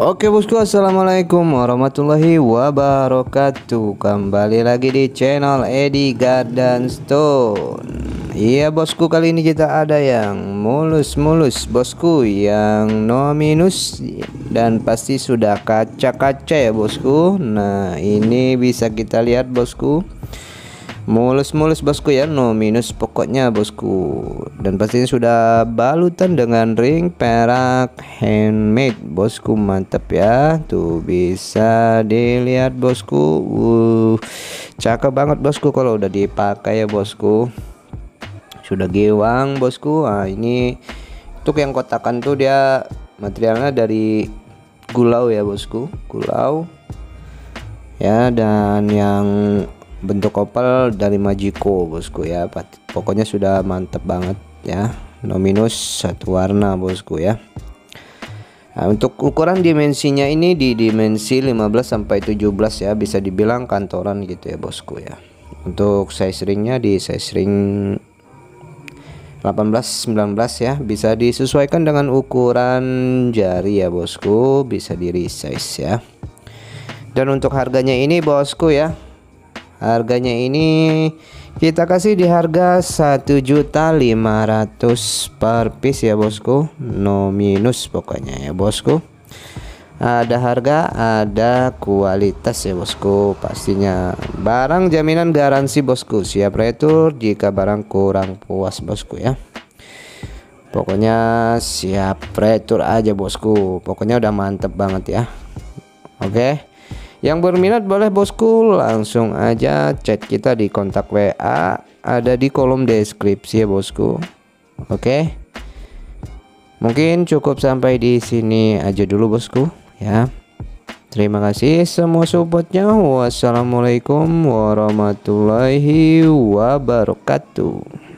Oke bosku, assalamualaikum warahmatullahi wabarakatuh. Kembali lagi di channel Edi Garden Stone. Iya bosku, kali ini kita ada yang mulus-mulus bosku, yang no minus dan pasti sudah kaca-kaca ya bosku. Nah ini bisa kita lihat bosku, mulus-mulus bosku ya, no minus pokoknya bosku, dan pastinya sudah balutan dengan ring perak handmade bosku. Mantap ya, tuh bisa dilihat bosku. Cakep banget bosku kalau udah dipakai ya bosku, sudah gewang bosku. Nah ini untuk yang kotakan tuh dia materialnya dari gulau ya bosku, gulau ya, dan yang bentuk opal dari Majiko bosku ya. Pokoknya sudah mantep banget ya, no minus satu warna bosku ya. Nah, untuk ukuran dimensinya ini di dimensi 15 sampai 17 ya, bisa dibilang kantoran gitu ya bosku ya. Untuk size ringnya di size ring 18-19 ya, bisa disesuaikan dengan ukuran jari ya bosku, bisa di resize ya. Dan untuk harganya ini bosku ya, harganya ini kita kasih di harga 1.500.000 per piece ya bosku, no minus pokoknya ya bosku. Ada harga, ada kualitas ya bosku, pastinya barang jaminan garansi bosku, siap retur jika barang kurang puas bosku ya. Pokoknya siap retur aja bosku, pokoknya udah mantep banget ya. Oke, yang berminat boleh bosku langsung aja chat kita di kontak WA, ada di kolom deskripsi ya bosku. Oke, mungkin cukup sampai di sini aja dulu bosku ya. Terima kasih semua supportnya. Wassalamualaikum warahmatullahi wabarakatuh.